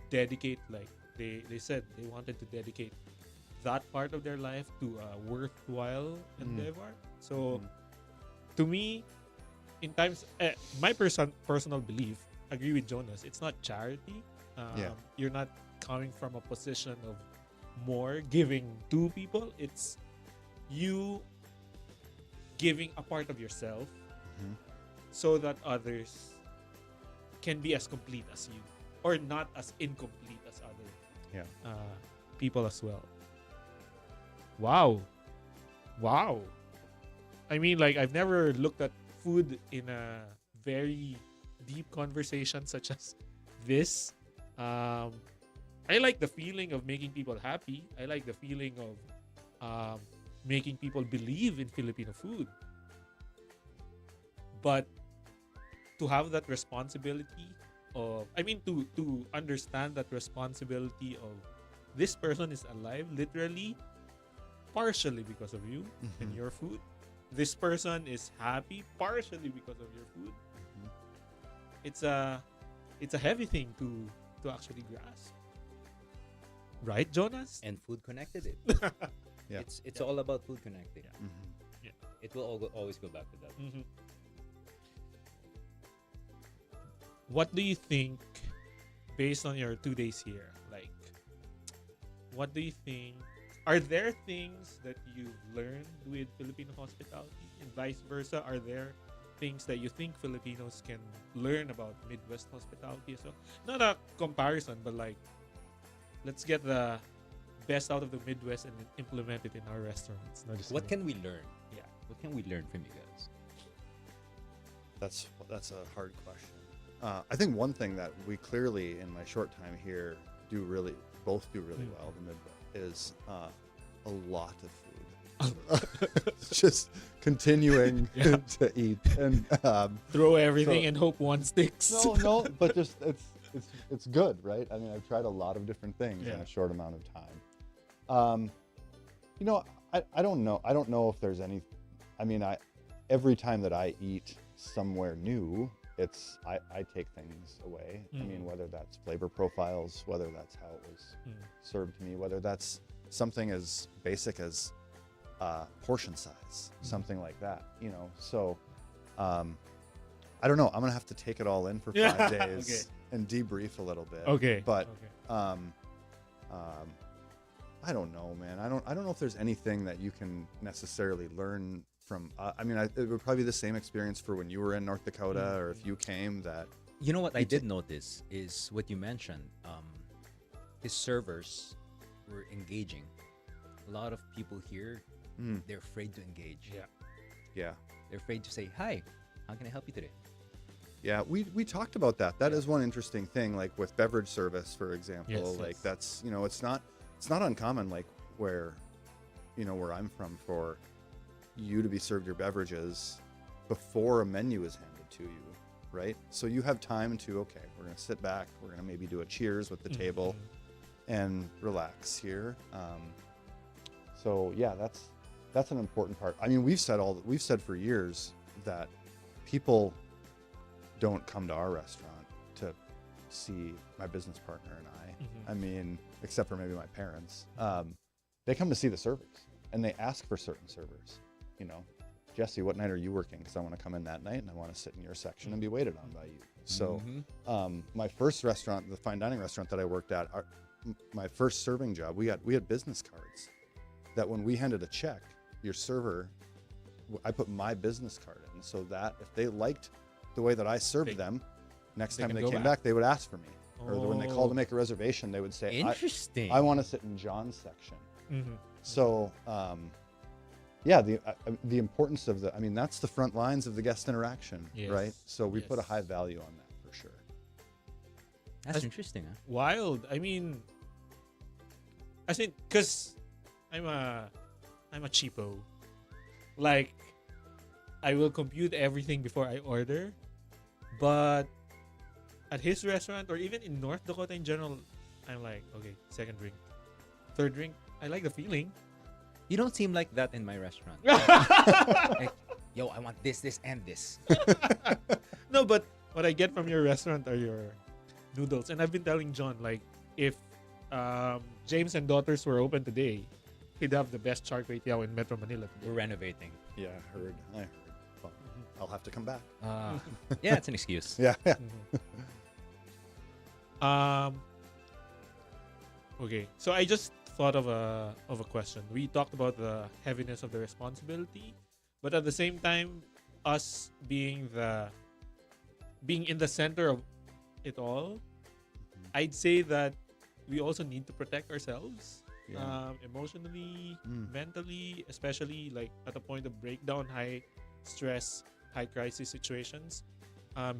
dedicate, like they said they wanted to dedicate that part of their life to a worthwhile endeavor. So to me, in times, my personal belief agree with Jonas. It's not charity. You're not coming from a position of more giving to people. It's you giving a part of yourself so that others can be as complete as you, or not as incomplete as other people as well. Wow. I mean, like, I've never looked at food in a very deep conversation such as this. I like the feeling of making people happy. I like the feeling of making people believe in Filipino food. But to have that responsibility of, to understand that responsibility of this person is alive literally partially because of you and your food. This person is happy partially because of your food. It's a heavy thing to actually grasp. Right, Jonas? And food connected it. Yeah. It's all about food connected. Yeah. It will always go back to that. What do you think, based on your 2 days here, like, what do you think, are there things that you've learned with Filipino hospitality and vice versa? Are there things that you think Filipinos can learn about Midwest hospitality as well? Not a comparison, but like, let's get the best out of the Midwest and implement it in our restaurants. No, just What kidding. can we learn? Yeah. What can we learn from you guys? That's a hard question. I think one thing that we clearly, in my short time here, both do really well, the Midwest, is a lot of food. Just continuing to eat and Throw everything and hope one sticks. no, but just it's good, right? I mean, I've tried a lot of different things in Yeah. a short amount of time. I don't know. I don't know if there's any. I mean, every time that I eat somewhere new, I take things away. I mean, whether that's flavor profiles, whether that's how it was served to me, whether that's something as basic as portion size, something like that. So I don't know. I'm gonna have to take it all in for 5 days and debrief a little bit. Okay. But I don't know, man. I don't know if there's anything that you can necessarily learn from. It would probably be the same experience for when you were in North Dakota, or if you came. That You know what I did notice is what you mentioned. His servers were engaging. A lot of people here, they're afraid to engage. yeah. They're afraid to say, "Hi, how can I help you today?" Yeah, we talked about that. That is one interesting thing, like with beverage service, for example. Yes, like yes. that's it's not uncommon, like where I'm from, for you to be served your beverages before a menu is handed to you, right? So you have time to, okay, we're gonna sit back, we're gonna maybe do a cheers with the table and relax here. So yeah, that's an important part. I mean, we've said for years that people don't come to our restaurant to see my business partner and I. I mean, except for maybe my parents. They come to see the servers, and they ask for certain servers. Jesse, what night are you working? Because I want to come in that night, and I want to sit in your section and be waited on by you. So my first restaurant, the fine dining restaurant that I worked at, my first serving job, we had business cards that when we handed a check, your server, I put my business card in, so that if they liked the way that I served them, next they time can they go came back. back, they would ask for me. Or when they called to make a reservation, they would say, Interesting. I want to sit in John's section. So, the importance of that's the front lines of the guest interaction, Yes. right? So we put a Yes. high value on that for sure. That's interesting, huh? Wild. I mean, because I'm a cheapo. Like, I will compute everything before I order, but at his restaurant, or even in North Dakota in general, I'm like, okay, second drink, third drink. I like the feeling. You don't seem like that in my restaurant. Like, yo, I want this, and this. No, but what I get from your restaurant are your noodles. And I've been telling John, like, if James and Daughters were open today, he'd have the best char kway teow in Metro Manila today. We're renovating. Yeah, I heard. Well, I'll have to come back. Yeah, it's an excuse. Yeah. Um. Okay, so I just thought of a question. We talked about the heaviness of the responsibility, but at the same time, us being in the center of it all, I'd say that we also need to protect ourselves, emotionally, mentally, especially like at a point of breakdown, high stress, high crisis situations.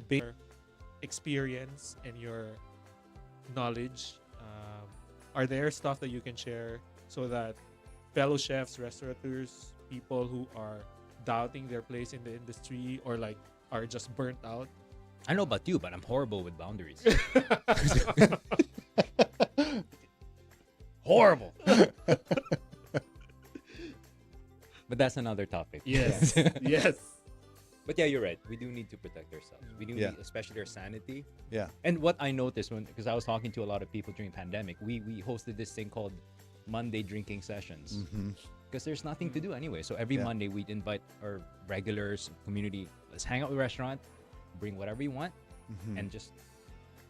Based on your experience and your knowledge, are there stuff that you can share so that fellow chefs, restaurateurs, people who are doubting their place in the industry or like are just burnt out? I know about you, but I'm horrible with boundaries. Horrible. But that's another topic. Yes. Yes. But yeah, you're right. We do need to protect ourselves. We do Yeah. need, especially our sanity. Yeah. And what I noticed because I was talking to a lot of people during pandemic, we hosted this thing called Monday drinking sessions because there's nothing to do anyway. So every Yeah. Monday we'd invite our regulars, community. Let's hang out at the restaurant, bring whatever you want, and just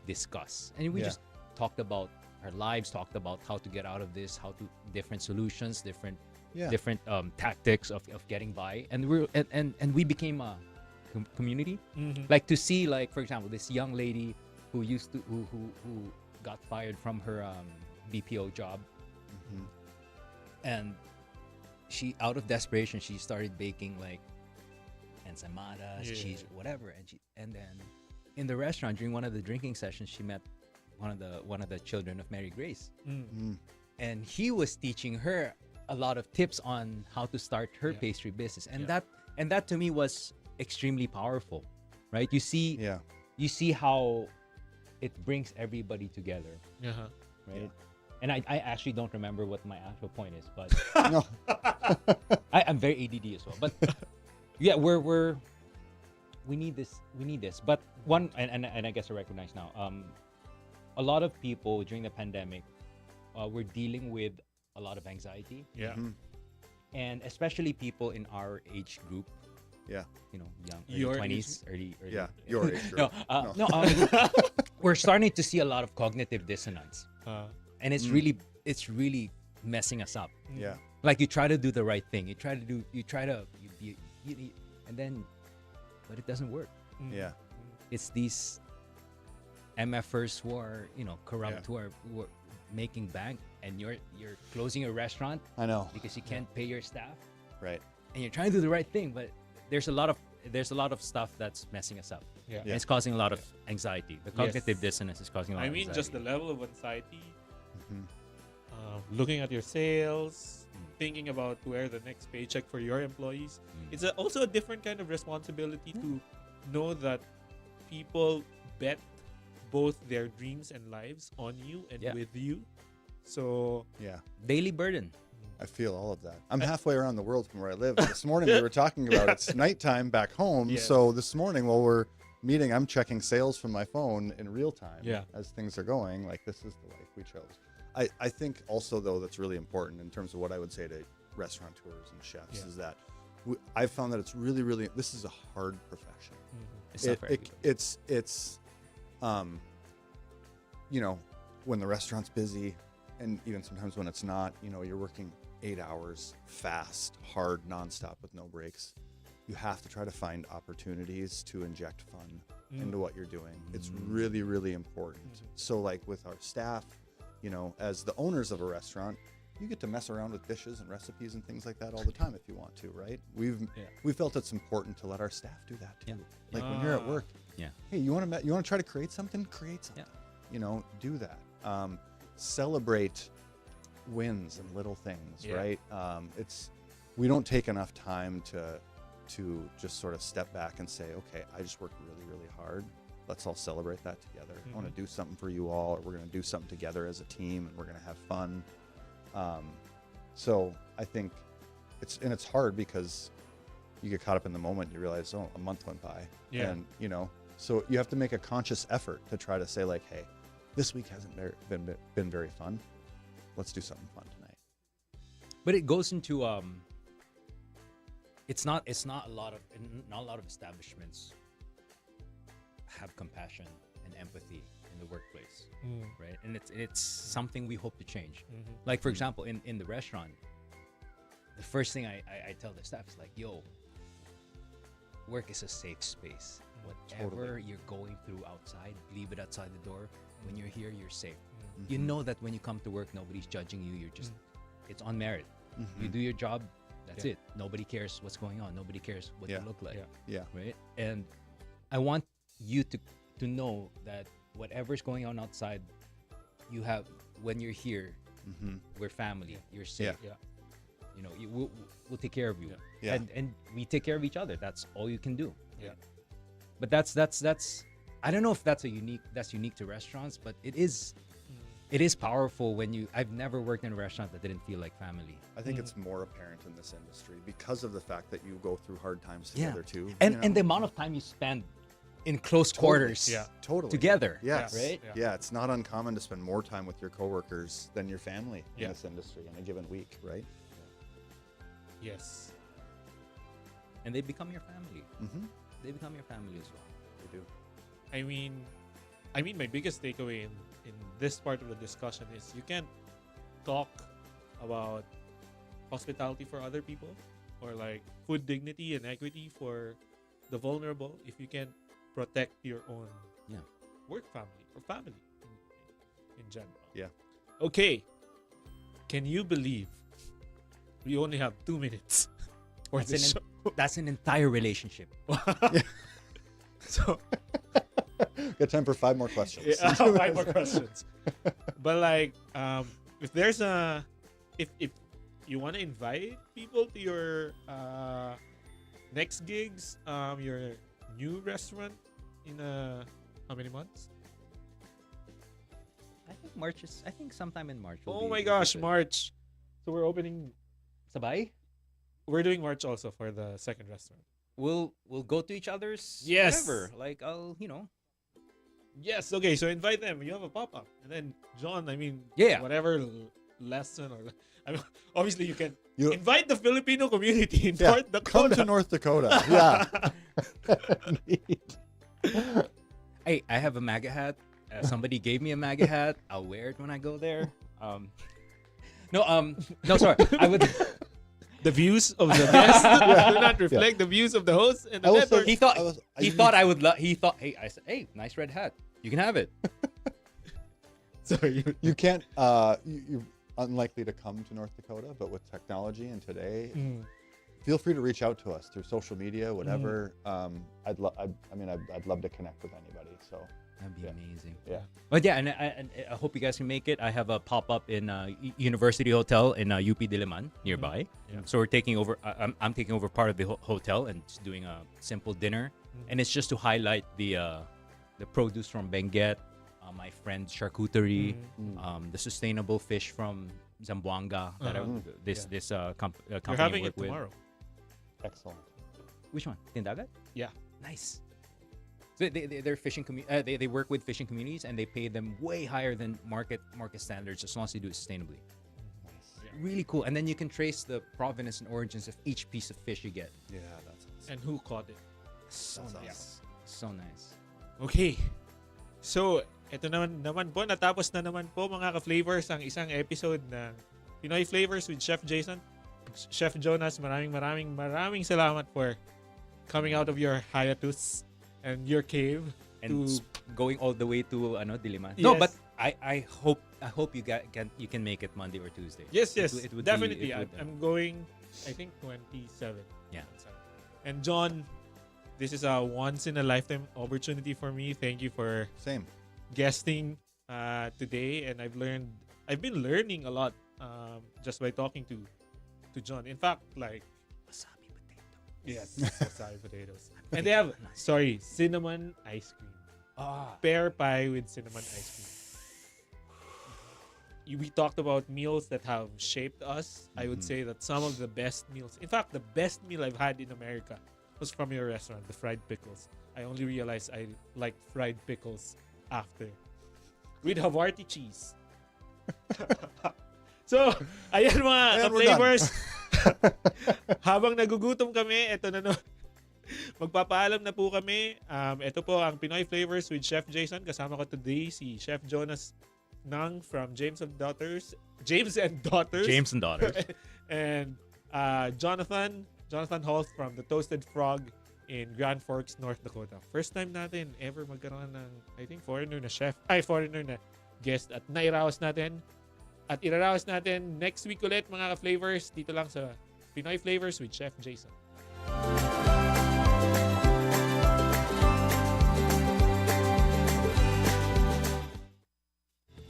discuss. And we Yeah. just talked about our lives, talked about how to get out of this, how to different solutions, different tactics of getting by, and we became a community. Like to see, like for example, this young lady who got fired from her BPO job, and she, out of desperation, she started baking like ensamadas, cheese, whatever, and then in the restaurant during one of the drinking sessions, she met one of the children of Mary Grace, and he was teaching her a lot of tips on how to start her pastry business, and that to me was extremely powerful, right? You see how it brings everybody together, right? And I actually don't remember what my actual point is, but No. I'm very ADD as well. But yeah, we need this. But one, and I guess I recognize now, a lot of people during the pandemic were dealing with a lot of anxiety. Yeah. And especially people in our age group, Yeah. young, Your early age 20s, early. Yeah. Your age No, group. we're starting to see a lot of cognitive dissonance, and it's really messing us up. Yeah. Like you try to do the right thing, and then, but it doesn't work. Yeah. It's these MFers who are corrupt, Yeah. who are making bank, and you're closing a restaurant I know. because you can't pay your staff, Right. and you're trying to do the right thing, but there's a lot of stuff that's messing us up. Yeah. And it's causing a lot of anxiety. The cognitive dissonance is causing a lot I of mean, anxiety. just the level of anxiety, looking at your sales, thinking about where the next paycheck for your employees. It's also a different kind of responsibility to know that people bet both their dreams and lives on you and Yeah. with you. So Yeah. daily burden. I feel all of that. I'm halfway around the world from where I live. This morning we were talking about it's nighttime back home. Yes. So this morning while we're meeting, I'm checking sales from my phone in real time Yeah. as things are going. Like, this is the life we chose. I think also, though, that's really important in terms of what I would say to restaurateurs and chefs is that I've found that it's really, really, this is a hard profession. It's not for everybody. It's when the restaurant's busy, and even sometimes when it's not, you're working 8 hours fast, hard, nonstop with no breaks. You have to try to find opportunities to inject fun into what you're doing. It's really, really important. So like with our staff, as the owners of a restaurant, you get to mess around with dishes and recipes and things like that all the time if you want to, right? We felt it's important to let our staff do that too. Yeah. Like when you're at work, Yeah. hey, you want to try to create something? Create something. Do that. Celebrate wins and little things, right? We don't take enough time to just sort of step back and say, okay, I just worked really, really hard. Let's all celebrate that together. I want to do something for you all, or we're going to do something together as a team, and we're going to have fun. So I think it's hard because you get caught up in the moment. You realize, a month went by, and so you have to make a conscious effort to try to say, like, hey, this week hasn't been very fun. Let's do something fun tonight. But it goes into it's not a lot of establishments have compassion and empathy in the workplace. us, Mm. right? And it's something we hope to change. Mhm. Like for example, in the restaurant, the first thing I tell the staff is like, yo, work is a safe space. Whatever you're going through outside, leave it outside the door. When you're here, you're safe. You know that when you come to work, nobody's judging you. You're just, it's on merit. You do your job, that's Yeah. it. Nobody cares what's going on. Nobody cares what you Yeah. look like, Yeah. Yeah. right? And I want you to know that whatever's going on outside, you have, when you're here, we're family. You're safe. Yeah. You know, we'll take care of you. Yeah. And we take care of each other. That's all you can do. Yeah. But that's I don't know if that's unique to restaurants, but it is powerful when I've never worked in a restaurant that didn't feel like family. I think it's more apparent in this industry because of the fact that you go through hard times Yeah. together too. And you know? and the amount of time you spend in close quarters Yeah. totally together. Yes. Right? Yeah. It's not uncommon to spend more time with your coworkers than your family Yeah. in this industry in a given week, right? Yes. And they become your family. Mm-hmm. They become your family as well. They do. I mean, my biggest takeaway in this part of the discussion is you can't talk about hospitality for other people or like food dignity and equity for the vulnerable if you can't protect your own Yeah. work family or family in general. Yeah. Okay. Can you believe we only have 2 minutes for That's this an, show? that's an entire relationship. So Got time for 5 more questions. yeah, 5 more questions. But like, if there's if you want to invite people to your next gigs, your new restaurant in how many months? I think sometime in March. will Oh be- my will be gosh, good. March! So we're opening. Sabay? We're doing March also for the second restaurant. We'll go to each other's Yes. whatever. Like I'll, Yes. Okay. So invite them. You have a pop up, and then John. I mean, Yeah. whatever lesson or. I mean, obviously you can You- invite the Filipino community in Yeah, North Dakota. come to North Dakota. Yeah. Hey, I have a MAGA hat. Somebody gave me a MAGA hat. I'll wear it when I go there. No, sorry. I would. The views of the guest do not reflect the views of the host and the I will network. say- He thought I he was- thought I would. He thought. Hey, I said, hey, nice red hat. You can have it. Sorry. You can't. You're unlikely to come to North Dakota, but with technology and today, feel free to reach out to us through social media, whatever. I'd love to connect with anybody. So That'd be Yeah. amazing. yeah. But yeah, and I hope you guys can make it. I have a pop up in University Hotel in UP Diliman nearby. Yeah. So we're taking over. I'm taking over part of the hotel and just doing a simple dinner, and it's just to highlight the produce from Benguet, my friend's charcuterie, the sustainable fish from Zamboanga that this company You're I having work it with. tomorrow. Excellent. Which one? Tindagat? Yeah. Nice. So they're fishing they work with fishing communities and they pay them way higher than market standards as long as they do it sustainably. Nice. Really cool. And then you can trace the provenance and origins of each piece of fish you get. Yeah, that's awesome. And who caught it? So That's nice. So nice. Okay. So, ito naman po, natapos na naman po mga ka-flavors ang isang episode ng Pinoy Flavors with Chef Jayson. Chef Jonas, maraming salamat for coming out of your hiatus and your cave And to going all the way to Diliman. No, Yes. but I hope you can make it Monday or Tuesday. Yes, It would definitely. Be, it would, I'm going, I think 27. Yeah. And John, this is a once in a lifetime opportunity for me. Thank you for Same. guesting today, and I've been learning a lot just by talking to John. In fact, like wasabi potato. yes, wasabi potatoes, and they have cinnamon ice cream, pear pie with cinnamon ice cream. We talked about meals that have shaped us. I would say that some of the best meals, in fact, the best meal I've had in America was from your restaurant, the fried pickles. I only realized I like fried pickles after. With Havarti cheese. So, ayan mga And we're ka-flavors. Habang nagugutom kami, Magpapaalam na po kami. Ito po ang Pinoy Flavors with Chef Jayson. Kasama ko today si Chef Jonas Nang from James and Daughters. James and daughters. And Jonathan Holt from the Toasted Frog in Grand Forks, North Dakota. First time natin ever magkaroon ng, I think, foreigner na guest at nairaos natin. At iraraos natin next week ulit mga ka-flavors dito lang sa Pinoy Flavors with Chef Jayson.